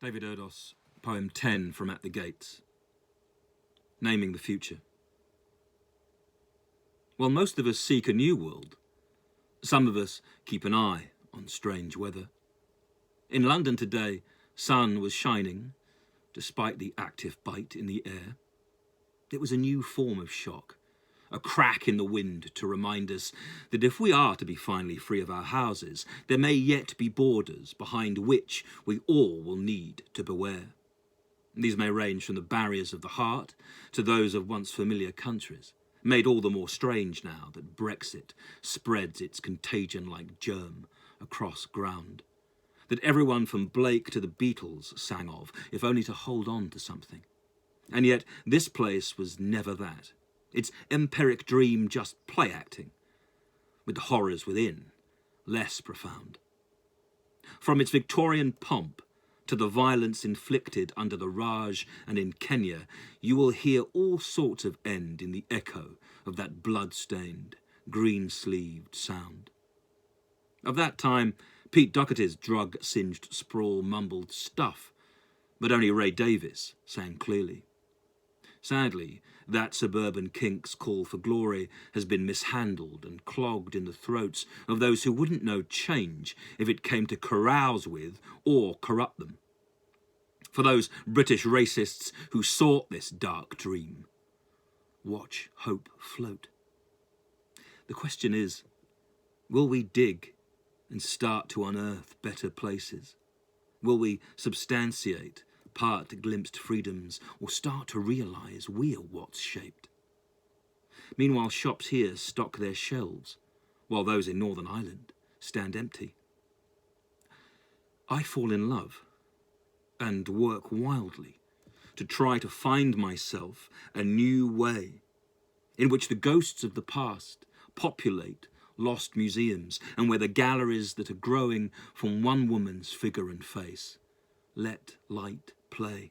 David ERDOS, poem 10 from At the Gates. Naming the future. While most of us seek a new world, some of us keep an eye on strange weather. In London today, sun was shining, despite the active bite in the air. It was a new form of shock, a crack in the wind to remind us that if we are to be finally free of our houses, there may yet be borders behind which we all will need to beware. These may range from the barriers of the heart to those of once familiar countries, made all the more strange now that Brexit spreads its contagion like germ across ground, that everyone from Blake to the Beatles sang of, if only to hold on to something. And yet this place was never that. Its empiric dream just play acting, with the horrors within less profound. From its Victorian pomp to the violence inflicted under the Raj and in Kenya, you will hear all sorts of end in the echo of that blood-stained, green-sleeved sound. Of that time, Pete Doherty's drug-singed sprawl mumbled stuff, but only Ray Davies sang clearly. Sadly, that suburban kink's call for glory has been mishandled and clogged in the throats of those who wouldn't know change if it came to carouse with or corrupt them. For those British racists who sought this dark dream, watch hope float. The question is, will we dig and start to unearth better places? Will we substantiate part-glimpsed freedoms, or start to realise we're what's shaped? Meanwhile, shops here stock their shelves, while those in Northern Ireland stand empty. I fall in love and work wildly to try to find myself a new way in which the ghosts of the past populate lost museums, and where the galleries that are growing from one woman's figure and face let light play.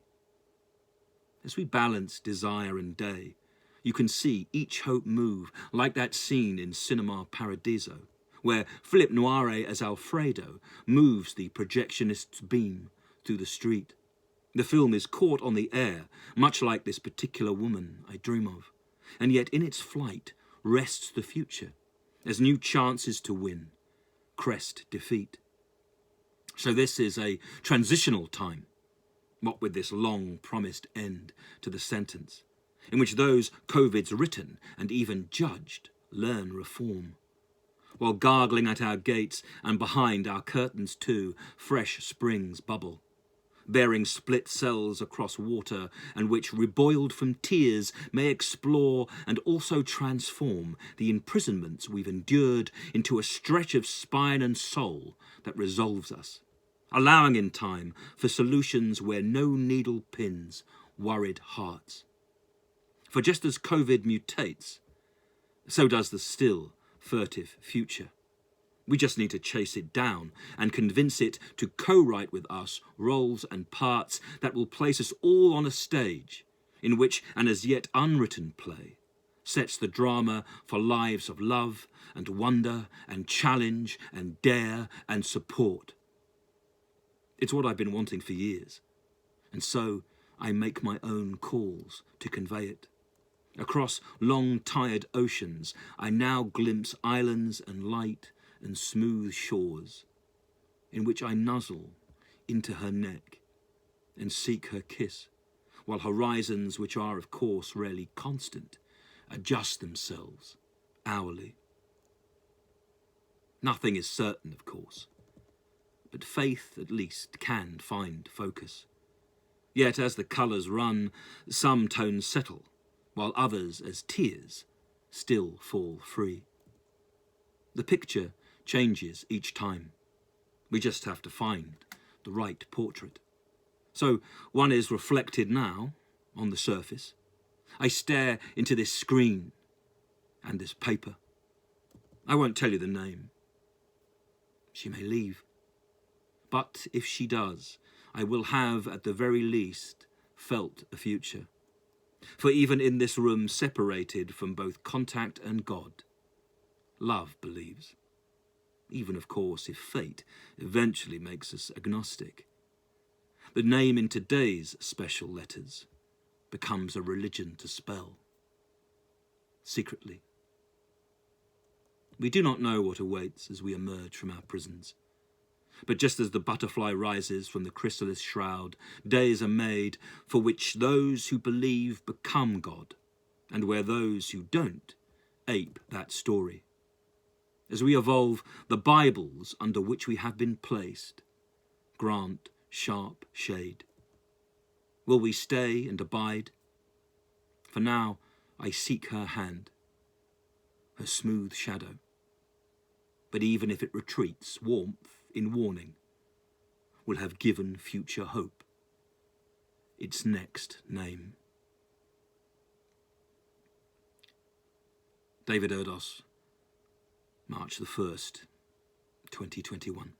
As we balance desire and day, you can see each hope move like that scene in Cinema Paradiso, where Philip Noire as Alfredo moves the projectionist's beam through the street. The film is caught on the air, much like this particular woman I dream of, and yet in its flight rests the future, as new chances to win crest defeat. So this is a transitional time, what with this long-promised end to the sentence, in which those COVID's written and even judged learn reform. While gargling at our gates and behind our curtains too, fresh springs bubble, bearing split cells across water, and which, reboiled from tears, may explore and also transform the imprisonments we've endured into a stretch of spine and soul that resolves us, allowing in time for solutions where no needle pins worried hearts. For just as COVID mutates, so does the still furtive future. We just need to chase it down and convince it to co-write with us roles and parts that will place us all on a stage in which an as yet unwritten play sets the drama for lives of love and wonder and challenge and dare and support. It's what I've been wanting for years, and so I make my own calls to convey it. Across long, tired oceans, I now glimpse islands and light and smooth shores, in which I nuzzle into her neck and seek her kiss, while horizons, which are of course rarely constant, adjust themselves hourly. Nothing is certain, of course, but faith at least can find focus. Yet as the colours run, some tones settle, while others, as tears, still fall free. The picture changes each time. We just have to find the right portrait. So one is reflected now on the surface. I stare into this screen and this paper. I won't tell you the name. She may leave. But if she does, I will have, at the very least, felt a future. For even in this room separated from both contact and God, love believes. Even, of course, if fate eventually makes us agnostic. The name in today's special letters becomes a religion to spell. Secretly. We do not know what awaits as we emerge from our prisons. But just as the butterfly rises from the chrysalis shroud, days are made for which those who believe become God, and where those who don't ape that story. As we evolve, the Bibles under which we have been placed grant sharp shade. Will we stay and abide? For now I seek her hand, her smooth shadow. But even if it retreats, warmth in warning will have given future hope its next name. David ERDOS, March the 1st, 2021.